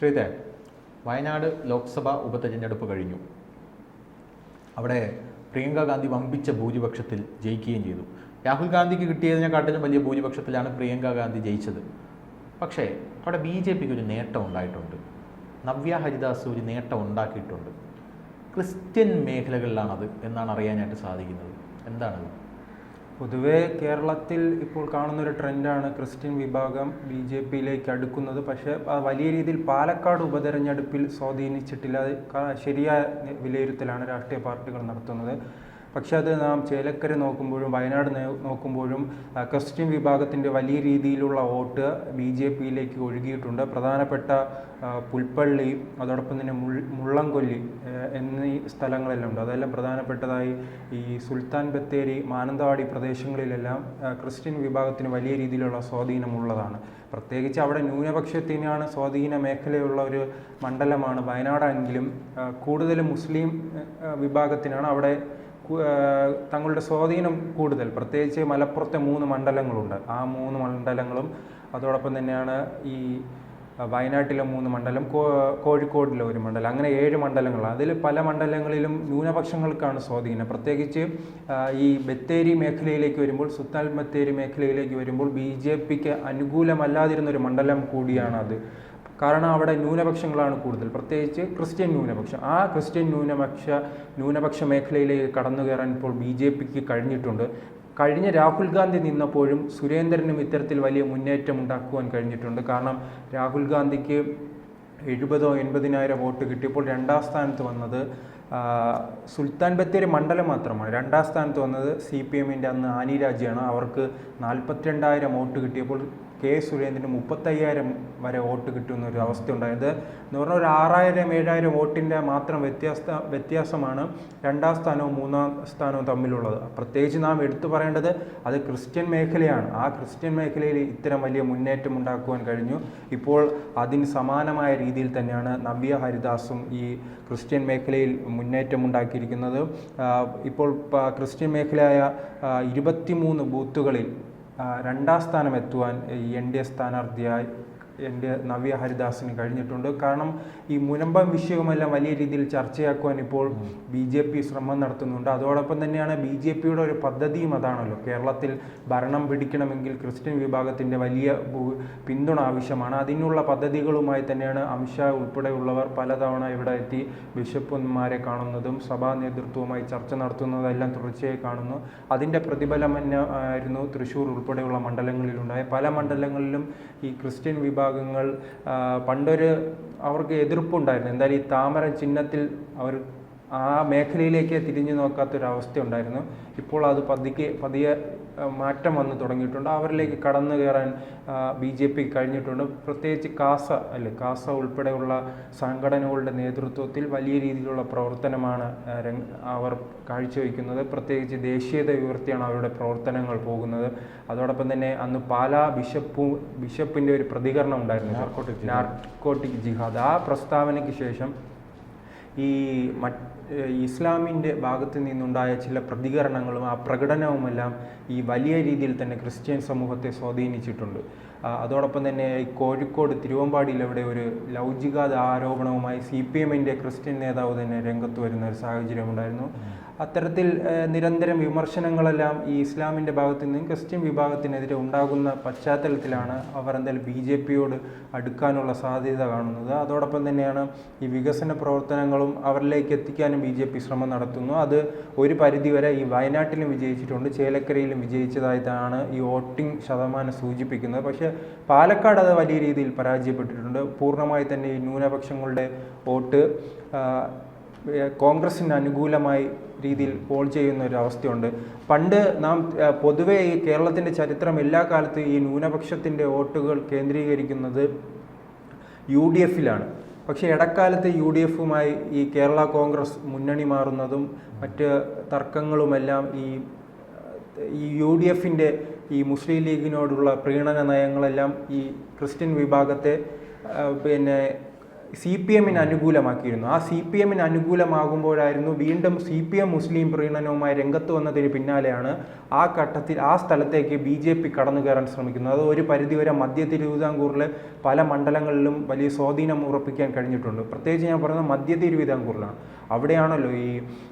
ശ്രീധരൻ, വയനാട് ലോക്സഭാ ഉപതെരഞ്ഞെടുപ്പ് കഴിഞ്ഞു. അവിടെ പ്രിയങ്ക ഗാന്ധി വമ്പിച്ച ഭൂരിപക്ഷത്തിൽ ജയിക്കുകയും ചെയ്തു. രാഹുൽ ഗാന്ധിക്ക് കിട്ടിയതിനെക്കാട്ടിലും വലിയ ഭൂരിപക്ഷത്തിലാണ് പ്രിയങ്ക ഗാന്ധി ജയിച്ചത്. പക്ഷേ അവിടെ BJPക്ക് ഒരു നേട്ടം ഉണ്ടായിട്ടുണ്ട്. നവ്യ ഹരിദാസ് ഒരു നേട്ടം ഉണ്ടാക്കിയിട്ടുണ്ട്. ക്രിസ്ത്യൻ മേഖലകളിലാണത് എന്നാണ് അറിയാനായിട്ട് സാധിക്കുന്നത്. എന്താണത്? പൊതുവേ കേരളത്തിൽ ഇപ്പോൾ കാണുന്നൊരു ട്രെൻഡാണ് ക്രിസ്ത്യൻ വിഭാഗം BJPയിലേക്ക് അടുക്കുന്നത്. പക്ഷേ വലിയ രീതിയിൽ പാലക്കാട് ഉപതെരഞ്ഞെടുപ്പിൽ സ്വാധീനിച്ചിട്ടില്ല. ശരിയായ വിലയിരുത്തലാണ് രാഷ്ട്രീയ പാർട്ടികൾ നടത്തുന്നത്. പക്ഷെ അത് നാം ചേലക്കര നോക്കുമ്പോഴും വയനാട് നോക്കുമ്പോഴും ക്രിസ്ത്യൻ വിഭാഗത്തിൻ്റെ വലിയ രീതിയിലുള്ള വോട്ട് BJPയിലേക്ക് ഒഴുകിയിട്ടുണ്ട്. പ്രധാനപ്പെട്ട പുൽപ്പള്ളി, അതോടൊപ്പം തന്നെ മുള്ളംകൊല്ലി എന്നീ സ്ഥലങ്ങളെല്ലാം ഉണ്ട്. അതെല്ലാം പ്രധാനപ്പെട്ടതായി ഈ സുൽത്താൻ ബത്തേരി, മാനന്തവാടി പ്രദേശങ്ങളിലെല്ലാം ക്രിസ്ത്യൻ വിഭാഗത്തിന് വലിയ രീതിയിലുള്ള സ്വാധീനമുള്ളതാണ്. പ്രത്യേകിച്ച് അവിടെ ന്യൂനപക്ഷത്തിനാണ് സ്വാധീന മേഖലയുള്ള ഒരു മണ്ഡലമാണ് വയനാടെങ്കിലും കൂടുതലും മുസ്ലിം വിഭാഗത്തിനാണ് അവിടെ തങ്ങളുടെ സ്വാധീനം കൂടുതൽ. പ്രത്യേകിച്ച് മലപ്പുറത്തെ 3 മണ്ഡലങ്ങളുണ്ട്. ആ 3 മണ്ഡലങ്ങളും അതോടൊപ്പം തന്നെയാണ് ഈ വയനാട്ടിലെ 3 മണ്ഡലം, കോഴിക്കോടിലെ 1 മണ്ഡലം, അങ്ങനെ 7 മണ്ഡലങ്ങളാണ്. അതിൽ പല മണ്ഡലങ്ങളിലും ന്യൂനപക്ഷങ്ങൾക്കാണ് സ്വാധീനം. പ്രത്യേകിച്ച് ഈ ബത്തേരി മേഖലയിലേക്ക് വരുമ്പോൾ, സുൽത്താൻ ബത്തേരി മേഖലയിലേക്ക് വരുമ്പോൾ BJPക്ക് അനുകൂലമല്ലാതിരുന്നൊരു മണ്ഡലം കൂടിയാണ് അത്. കാരണം അവിടെ ന്യൂനപക്ഷങ്ങളാണ് കൂടുതൽ, പ്രത്യേകിച്ച് ക്രിസ്ത്യൻ ന്യൂനപക്ഷം. ആ ക്രിസ്ത്യൻ ന്യൂനപക്ഷ മേഖലയിലേക്ക് കടന്നു കയറാൻ ഇപ്പോൾ BJPക്ക് കഴിഞ്ഞിട്ടുണ്ട്. കഴിഞ്ഞ രാഹുൽ ഗാന്ധി നിന്നപ്പോഴും സുരേന്ദ്രനും ഇത്തരത്തിൽ വലിയ മുന്നേറ്റം ഉണ്ടാക്കുവാൻ കഴിഞ്ഞിട്ടുണ്ട്. കാരണം രാഹുൽ ഗാന്ധിക്ക് 70,000-80,000 വോട്ട് കിട്ടിയപ്പോൾ 2ാം സ്ഥാനത്ത് വന്നത് സുൽത്താൻ ബത്തേരി മണ്ഡലം മാത്രമാണ്. 2ാം സ്ഥാനത്ത് വന്നത് CPMൻ്റെ അന്ന് ആനി രാജയാണ്. അവർക്ക് 42,000 വോട്ട് കിട്ടിയപ്പോൾ K. സുരേന്ദ്രന് 35,000 വരെ വോട്ട് കിട്ടുന്ന ഒരു അവസ്ഥ ഉണ്ടായത്. എന്ന് പറഞ്ഞാൽ ഒരു 6,000-7,000 വോട്ടിൻ്റെ മാത്രം വ്യത്യാസമാണ് 2ാം സ്ഥാനവും 3ാം സ്ഥാനവും തമ്മിലുള്ളത്. പ്രത്യേകിച്ച് നാം എടുത്തു പറയേണ്ടത് അത് ക്രിസ്ത്യൻ മേഖലയാണ്. ആ ക്രിസ്ത്യൻ മേഖലയിൽ ഇത്തരം വലിയ മുന്നേറ്റം ഉണ്ടാക്കുവാൻ കഴിഞ്ഞു. ഇപ്പോൾ അതിന് സമാനമായ രീതിയിൽ തന്നെയാണ് നവ്യ ഹരിദാസും ഈ ക്രിസ്ത്യൻ മേഖലയിൽ മുന്നേറ്റം ഉണ്ടാക്കിയിരിക്കുന്നത്. ഇപ്പോൾ ക്രിസ്ത്യൻ മേഖലയായ 23 ബൂത്തുകളിൽ 2ാം സ്ഥാനം എത്തുവാൻ NDA സ്ഥാനാർത്ഥിയായി നവ്യ ഹരിദാസിന് കഴിഞ്ഞിട്ടുണ്ട്. കാരണം ഈ മുനമ്പം വിഷയവുമെല്ലാം വലിയ രീതിയിൽ ചർച്ചയാക്കുവാൻ ഇപ്പോൾ BJP ശ്രമം നടത്തുന്നുണ്ട്. അതോടൊപ്പം തന്നെയാണ് BJPയുടെ ഒരു പദ്ധതിയും അതാണല്ലോ. കേരളത്തിൽ ഭരണം പിടിക്കണമെങ്കിൽ ക്രിസ്ത്യൻ വിഭാഗത്തിൻ്റെ വലിയ പിന്തുണ ആവശ്യമാണ്. അതിനുള്ള പദ്ധതികളുമായി തന്നെയാണ് അമിത്ഷാ ഉൾപ്പെടെയുള്ളവർ പലതവണ ഇവിടെ എത്തി ബിഷപ്പുമാരെ കാണുന്നതും സഭാ നേതൃത്വവുമായി ചർച്ച നടത്തുന്നതെല്ലാം തുടർച്ചയായി കാണുന്നു. അതിൻ്റെ പ്രതിഫലം തന്നെ ആയിരുന്നു തൃശ്ശൂർ ഉൾപ്പെടെയുള്ള മണ്ഡലങ്ങളിലുണ്ടായ പല മണ്ഡലങ്ങളിലും ഈ ക്രിസ്ത്യൻ വിഭാഗങ്ങൾ അവർക്ക് എതിർപ്പുണ്ടായിരുന്നു. എന്തായാലും ഈ താമര ചിഹ്നത്തിൽ അവർ ആ മേഖലയിലേക്ക് തിരിഞ്ഞു നോക്കാത്തൊരവസ്ഥ ഉണ്ടായിരുന്നു. ഇപ്പോൾ അത് പതിയെ മാറ്റം വന്നു തുടങ്ങിയിട്ടുണ്ട്. അവരിലേക്ക് കടന്നു കയറാൻ BJP കഴിഞ്ഞിട്ടുണ്ട്. പ്രത്യേകിച്ച് കാസ ഉൾപ്പെടെയുള്ള സംഘടനകളുടെ നേതൃത്വത്തിൽ വലിയ രീതിയിലുള്ള പ്രവർത്തനമാണ് അവർ കാഴ്ചവെക്കുന്നത്. പ്രത്യേകിച്ച് ദേശീയത ഉയർത്തിയാണ് അവരുടെ പ്രവർത്തനങ്ങൾ പോകുന്നത്. അതോടൊപ്പം തന്നെ അന്ന് പാലാ ബിഷപ്പിൻ്റെ ഒരു പ്രതികരണം ഉണ്ടായിരുന്നു, നാർക്കോട്ടിക് ജിഹാദ്. ആ പ്രസ്താവനയ്ക്ക് ശേഷം ഈ ഇസ്ലാമിൻ്റെ ഭാഗത്ത് നിന്നുണ്ടായ ചില പ്രതികരണങ്ങളും ആ പ്രകടനവുമെല്ലാം ഈ വലിയ രീതിയിൽ തന്നെ ക്രിസ്ത്യൻ സമൂഹത്തെ സ്വാധീനിച്ചിട്ടുണ്ട്. അതോടൊപ്പം തന്നെ കോഴിക്കോട് തിരുവമ്പാടിയിൽ ഇവിടെ ഒരു ലവ് ജിഹാദ് ആരോപണവുമായി CPMൻ്റെ ക്രിസ്ത്യൻ നേതാവ് തന്നെ രംഗത്ത് വരുന്ന ഒരു സാഹചര്യം ഉണ്ടായിരുന്നു. അത്തരത്തിൽ നിരന്തരം വിമർശനങ്ങളെല്ലാം ഈ ഇസ്ലാമിൻ്റെ ഭാഗത്തു നിന്നും ക്രിസ്ത്യൻ വിഭാഗത്തിനെതിരെ ഉണ്ടാകുന്ന പശ്ചാത്തലത്തിലാണ് അവർ എന്തായാലും BJPയോട് അടുക്കാനുള്ള സാധ്യത കാണുന്നത്. അതോടൊപ്പം തന്നെയാണ് ഈ വികസന പ്രവർത്തനങ്ങളും അവരിലേക്ക് എത്തിക്കാനും BJP ശ്രമം നടത്തുന്നു. അത് ഒരു പരിധിവരെ ഈ വയനാട്ടിലും വിജയിച്ചിട്ടുണ്ട്, ചേലക്കരയിലും വിജയിച്ചതായിട്ടാണ് ഈ വോട്ടിംഗ് ശതമാനം സൂചിപ്പിക്കുന്നത്. പക്ഷേ പാലക്കാട് അത് വലിയ രീതിയിൽ പരാജയപ്പെട്ടിട്ടുണ്ട്. പൂർണ്ണമായി തന്നെ ഈ ന്യൂനപക്ഷങ്ങളുടെ വോട്ട് കോൺഗ്രസിന് അനുകൂലമായി രീതിയിൽ പോൾ ചെയ്യുന്ന ഒരു അവസ്ഥയുണ്ട്. പണ്ട് നാം പൊതുവെ ഈ കേരളത്തിൻ്റെ ചരിത്രം എല്ലാ കാലത്തും ഈ ന്യൂനപക്ഷത്തിൻ്റെ വോട്ടുകൾ കേന്ദ്രീകരിക്കുന്നത് UDFിലാണ്. പക്ഷേ ഇടക്കാലത്ത് UDFുമായി ഈ കേരള കോൺഗ്രസ് മുന്നണി മാറുന്നതും മറ്റ് തർക്കങ്ങളുമെല്ലാം ഈ UDFിൻ്റെ ഈ മുസ്ലിം ലീഗിനോടുള്ള പ്രീണന നയങ്ങളെല്ലാം ഈ ക്രിസ്ത്യൻ വിഭാഗത്തെ CPM അനുകൂലമാക്കിയിരുന്നു. ആ CPM അനുകൂലമാകുമ്പോഴായിരുന്നു വീണ്ടും CPM മുസ്ലിം പ്രീണനവുമായി രംഗത്ത് വന്നതിന് പിന്നാലെയാണ് ആ ഘട്ടത്തിൽ ആ സ്ഥലത്തേക്ക് BJP കടന്നു കയറാൻ ശ്രമിക്കുന്നത്. അത് ഒരു പരിധിവരെ മധ്യ തിരുവിതാംകൂറിലെ പല മണ്ഡലങ്ങളിലും വലിയ സ്വാധീനം ഉറപ്പിക്കാൻ കഴിഞ്ഞിട്ടുണ്ട്. പ്രത്യേകിച്ച് ഞാൻ പറയുന്നത് മധ്യ തിരുവിതാംകൂറിലാണ്. അവിടെയാണല്ലോ ഈ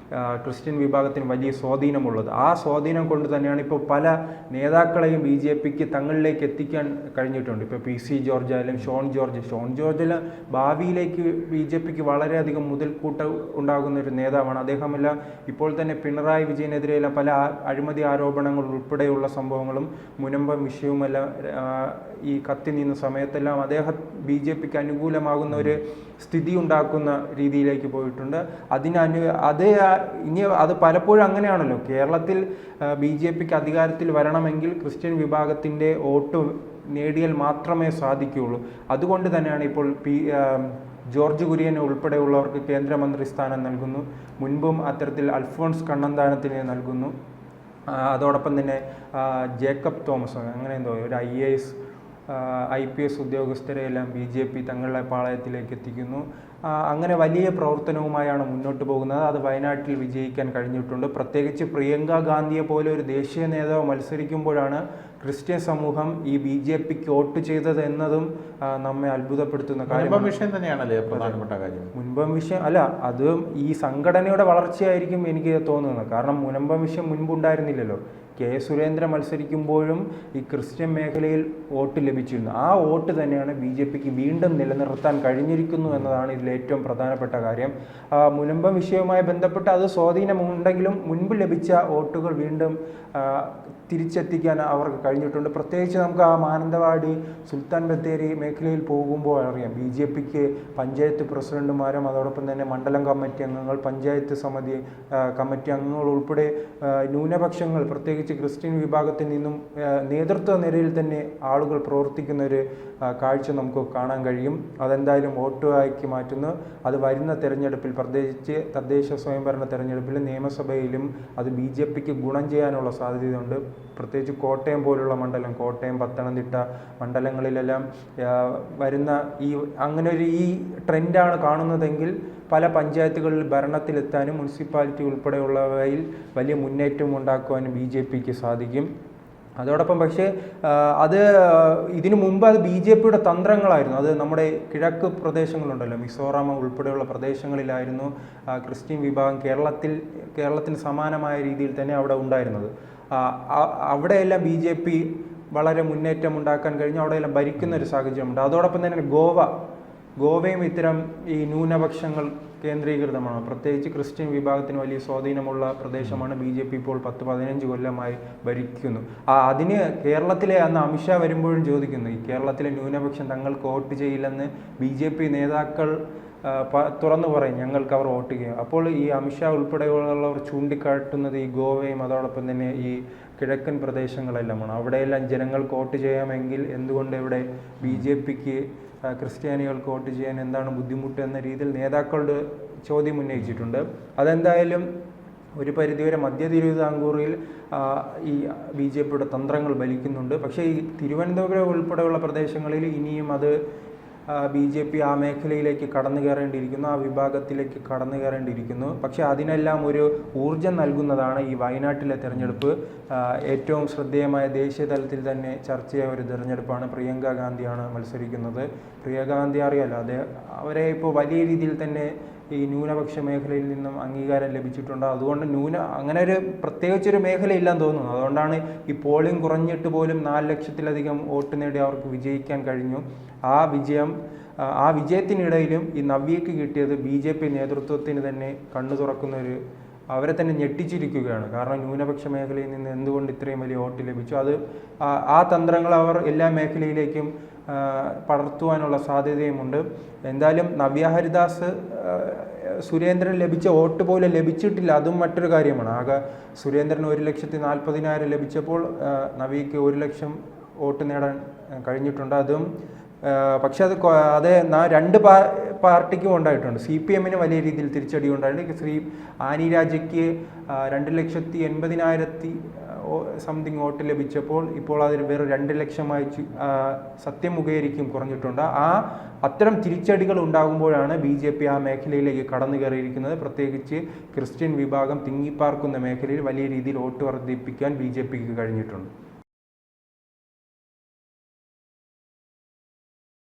ക്രിസ്ത്യൻ വിഭാഗത്തിന് വലിയ സ്വാധീനമുള്ളത്. ആ സ്വാധീനം കൊണ്ട് തന്നെയാണ് ഇപ്പോൾ പല നേതാക്കളെയും BJPക്ക് തങ്ങളിലേക്ക് എത്തിക്കാൻ കഴിഞ്ഞിട്ടുണ്ട്. ഇപ്പോൾ PC ജോർജ് ആയാലും ഷോൺ ജോർജിൽ ഭാവിയിലേക്ക് BJPക്ക് വളരെയധികം മുതൽക്കൂട്ട് ഉണ്ടാകുന്ന ഒരു നേതാവാണ്. അദ്ദേഹമല്ല ഇപ്പോൾ തന്നെ പിണറായി വിജയനെതിരെയുള്ള പല അഴിമതി ആരോപണങ്ങൾ ഉൾപ്പെടെയുള്ള സംഭവങ്ങളും മുനമ്പം വിഷയവുമെല്ലാം ഈ കത്തി നിന്ന സമയത്തെല്ലാം അദ്ദേഹം BJPക്ക് അനുകൂലമാകുന്ന ഒരു സ്ഥിതി ഉണ്ടാക്കുന്ന രീതിയിലേക്ക് പോയിട്ടുണ്ട്. ഇനി അത് പലപ്പോഴും അങ്ങനെയാണല്ലോ. കേരളത്തിൽ BJPക്ക് അധികാരത്തിൽ വരണമെങ്കിൽ ക്രിസ്ത്യൻ വിഭാഗത്തിൻ്റെ വോട്ട് നേടിയാൽ മാത്രമേ സാധിക്കുകയുള്ളൂ. അതുകൊണ്ട് തന്നെയാണ് ഇപ്പോൾ ജോർജ് കുര്യൻ ഉൾപ്പെടെയുള്ളവർക്ക് കേന്ദ്രമന്ത്രി സ്ഥാനം നൽകുന്നു. മുൻപും അത്തരത്തിൽ അൽഫോൺസ് കണ്ണന്താനത്തിന് നൽകുന്നു. അതോടൊപ്പം തന്നെ ജേക്കബ് തോമസ് അങ്ങനെ എന്തോ ഒരു IPS ഉദ്യോഗസ്ഥരെയെല്ലാം BJP തങ്ങളുടെ പാളയത്തിലേക്ക് എത്തിക്കുന്നു. അങ്ങനെ വലിയ പ്രവർത്തനവുമായാണ് മുന്നോട്ട് പോകുന്നത്. അത് വയനാട്ടിൽ വിജയിക്കാൻ കഴിഞ്ഞിട്ടുണ്ട്. പ്രത്യേകിച്ച് പ്രിയങ്ക ഗാന്ധിയെ പോലെ ഒരു ദേശീയ നേതാവ് മത്സരിക്കുമ്പോഴാണ് ക്രിസ്ത്യൻ സമൂഹം ഈ BJPക്ക് വോട്ട് ചെയ്തത് എന്നതും നമ്മെ അത്ഭുതപ്പെടുത്തുന്ന കാര്യം. വിഷയം തന്നെയാണല്ലേ പ്രധാനപ്പെട്ട കാര്യം. മുൻപം വിഷയം അല്ല, അത് ഈ സംഘടനയുടെ വളർച്ചയായിരിക്കും എനിക്ക് തോന്നുന്നത്. കാരണം മുനമ്പം വിഷയം മുൻപുണ്ടായിരുന്നില്ലല്ലോ. K. സുരേന്ദ്രൻ മത്സരിക്കുമ്പോഴും ഈ ക്രിസ്ത്യൻ മേഖലയിൽ വോട്ട് ലഭിച്ചിരുന്നു. ആ വോട്ട് തന്നെയാണ് BJPക്ക് വീണ്ടും നിലനിർത്താൻ കഴിഞ്ഞിരിക്കുന്നു എന്നതാണ് ഇതിൽ ഏറ്റവും പ്രധാനപ്പെട്ട കാര്യം. മുനമ്പം വിഷയവുമായി ബന്ധപ്പെട്ട് അത് സ്വാധീനമുണ്ടെങ്കിലും മുൻപ് ലഭിച്ച വോട്ടുകൾ വീണ്ടും തിരിച്ചെത്തിക്കാൻ അവർക്ക് കഴിഞ്ഞിട്ടുണ്ട്. പ്രത്യേകിച്ച് നമുക്ക് ആ മാനന്തവാടി സുൽത്താൻ ബത്തേരി മേഖലയിൽ പോകുമ്പോൾ അറിയാം BJPക്ക് പഞ്ചായത്ത് പ്രസിഡന്റുമാരും അതോടൊപ്പം തന്നെ മണ്ഡലം കമ്മിറ്റി അംഗങ്ങൾ, പഞ്ചായത്ത് സമിതി കമ്മിറ്റി അംഗങ്ങൾ ഉൾപ്പെടെ ന്യൂനപക്ഷങ്ങൾ, പ്രത്യേകിച്ച് ക്രിസ്ത്യൻ വിഭാഗത്തിൽ നിന്നും നേതൃത്വ നിരയിൽ തന്നെ ആളുകൾ പ്രവർത്തിക്കുന്ന ഒരു കാഴ്ച നമുക്ക് കാണാൻ കഴിയും. അതെന്തായാലും വോട്ടാക്കി മാറ്റുന്നു. അത് വരുന്ന തെരഞ്ഞെടുപ്പിൽ, പ്രത്യേകിച്ച് തദ്ദേശ സ്വയംഭരണ തെരഞ്ഞെടുപ്പിലും നിയമസഭയിലും അത് BJPക്ക് ഗുണം ചെയ്യാനുള്ള സാധ്യതയുണ്ട്. പ്രത്യേകിച്ച് കോട്ടയം പോലുള്ള മണ്ഡലം, കോട്ടയം, പത്തനംതിട്ട മണ്ഡലങ്ങളിലെല്ലാം വരുന്ന ഈ ട്രെൻഡാണ് കാണുന്നതെങ്കിൽ പല പഞ്ചായത്തുകളിൽ ഭരണത്തിലെത്താനും മുനിസിപ്പാലിറ്റി ഉൾപ്പെടെയുള്ളവയിൽ വലിയ മുന്നേറ്റം ഉണ്ടാക്കുവാനും BJPക്ക് സാധിക്കും. അതോടൊപ്പം പക്ഷേ ഇതിനു മുമ്പ് അത് BJPയുടെ തന്ത്രങ്ങളായിരുന്നു. അത് നമ്മുടെ കിഴക്ക് പ്രദേശങ്ങളുണ്ടല്ലോ, മിസോറാം ഉൾപ്പെടെയുള്ള പ്രദേശങ്ങളിലായിരുന്നു ക്രിസ്ത്യൻ വിഭാഗം കേരളത്തിന് സമാനമായ രീതിയിൽ തന്നെ അവിടെ ഉണ്ടായിരുന്നത്. അവിടെയെല്ലാം BJP വളരെ മുന്നേറ്റം ഉണ്ടാക്കാൻ കഴിഞ്ഞു. അവിടെയെല്ലാം ഭരിക്കുന്ന ഒരു സാഹചര്യമുണ്ട്. അതോടൊപ്പം തന്നെ ഗോവയും ഇത്തരം ഈ ന്യൂനപക്ഷങ്ങൾ കേന്ദ്രീകൃതമാണ്. പ്രത്യേകിച്ച് ക്രിസ്ത്യൻ വിഭാഗത്തിന് വലിയ സ്വാധീനമുള്ള പ്രദേശമാണ്. BJP ഇപ്പോൾ 10-15 കൊല്ലമായി ഭരിക്കുന്നു. അതിന് കേരളത്തിലെ അന്ന് അമിത്ഷാ വരുമ്പോഴും ചോദിക്കുന്നു, ഈ കേരളത്തിലെ ന്യൂനപക്ഷം തങ്ങൾക്ക് വോട്ട് ചെയ്യില്ലെന്ന് BJP നേതാക്കൾ തുറന്നു പറയും, ഞങ്ങൾക്ക് അവർ വോട്ട് ചെയ്യും. അപ്പോൾ ഈ അമിത്ഷാ ഉൾപ്പെടെയുള്ളവർ ചൂണ്ടിക്കാട്ടുന്നത് ഈ ഗോവയും അതോടൊപ്പം തന്നെ ഈ കിഴക്കൻ പ്രദേശങ്ങളെല്ലാമാണ്. അവിടെയെല്ലാം ജനങ്ങൾക്ക് വോട്ട് ചെയ്യാമെങ്കിൽ എന്തുകൊണ്ട് ഇവിടെ BJPക്ക് ക്രിസ്ത്യാനികൾക്ക് വോട്ട് ചെയ്യാൻ എന്താണ് ബുദ്ധിമുട്ട് എന്ന രീതിയിൽ നേതാക്കളുടെ ചോദ്യം ഉന്നയിച്ചിട്ടുണ്ട്. അതെന്തായാലും ഒരു പരിധിവരെ മധ്യ തിരുവിതാംകൂറിൽ ഈ BJPയുടെ തന്ത്രങ്ങൾ ബലിക്കുന്നുണ്ട്. പക്ഷേ ഈ തിരുവനന്തപുരം ഉൾപ്പെടെയുള്ള പ്രദേശങ്ങളിൽ ഇനിയും അത് BJP ആ മേഖലയിലേക്ക് കടന്നു കയറേണ്ടിയിരിക്കുന്നു, ആ വിഭാഗത്തിലേക്ക് കടന്നു കയറേണ്ടിയിരിക്കുന്നു. പക്ഷേ അതിനെല്ലാം ഒരു ഊർജം നൽകുന്നതാണ് ഈ വയനാട്ടിലെ തെരഞ്ഞെടുപ്പ്. ഏറ്റവും ശ്രദ്ധേയമായ ദേശീയ തലത്തിൽ തന്നെ ചർച്ചയായ ഒരു തെരഞ്ഞെടുപ്പാണ്. പ്രിയങ്ക ഗാന്ധിയാണ് മത്സരിക്കുന്നത്. പ്രിയങ്ക ഗാന്ധി അറിയാലോ, അവരെ ഇപ്പോൾ വലിയ രീതിയിൽ തന്നെ ഈ ന്യൂനപക്ഷ മേഖലയിൽ നിന്നും അംഗീകാരം ലഭിച്ചിട്ടുണ്ട്. അതുകൊണ്ട് അങ്ങനെ ഒരു പ്രത്യേകിച്ചൊരു മേഖലയില്ലാന്ന് തോന്നുന്നു. അതുകൊണ്ടാണ് ഈ പോളിംഗ് കുറഞ്ഞിട്ട് പോലും 4 ലക്ഷത്തിലധികം വോട്ട് നേടി അവർക്ക് വിജയിക്കാൻ കഴിഞ്ഞു. ആ വിജയത്തിനിടയിലും ഈ നവ്യയ്ക്ക് കിട്ടിയത് BJP നേതൃത്വത്തിന് തന്നെ കണ്ണു തുറക്കുന്ന അവരെ തന്നെ ഞെട്ടിച്ചിരിക്കുകയാണ്. കാരണം ന്യൂനപക്ഷ മേഖലയിൽ നിന്ന് എന്തുകൊണ്ട് ഇത്രയും വലിയ വോട്ട് ലഭിച്ചു, ആ തന്ത്രങ്ങൾ അവർ എല്ലാ മേഖലയിലേക്കും പടർത്തുവാനുള്ള സാധ്യതയുമുണ്ട്. എന്തായാലും നവ്യ ഹരിദാസ് സുരേന്ദ്രൻ ലഭിച്ച വോട്ട് പോലെ ലഭിച്ചിട്ടില്ല, അതും മറ്റൊരു കാര്യമാണ്. ആകെ സുരേന്ദ്രന് 1,40,000 ലഭിച്ചപ്പോൾ നവ്യയ്ക്ക് 1 ലക്ഷം വോട്ട് നേടാൻ കഴിഞ്ഞിട്ടുണ്ട്. പക്ഷെ അത് 2 പാർട്ടിക്കും ഉണ്ടായിട്ടുണ്ട്. CPMന് വലിയ രീതിയിൽ തിരിച്ചടി ഉണ്ടായിട്ടുണ്ട്. ആനി രാജയ്ക്ക് 2,80,000 സംതിങ് വോട്ട് ലഭിച്ചപ്പോൾ ഇപ്പോൾ അതിൽ വെറും 2 ലക്ഷമായി സത്യം മുഖേരിക്കും കുറഞ്ഞിട്ടുണ്ട്. അത്തരം തിരിച്ചടികൾ ഉണ്ടാകുമ്പോഴാണ് BJP ആ മേഖലയിലേക്ക് കടന്നു കയറിയിരിക്കുന്നത്. പ്രത്യേകിച്ച് ക്രിസ്ത്യൻ വിഭാഗം തിങ്ങിപ്പാർക്കുന്ന മേഖലയിൽ വലിയ രീതിയിൽ വോട്ട് വർദ്ധിപ്പിക്കാൻ BJPക്ക് കഴിഞ്ഞിട്ടുണ്ട്.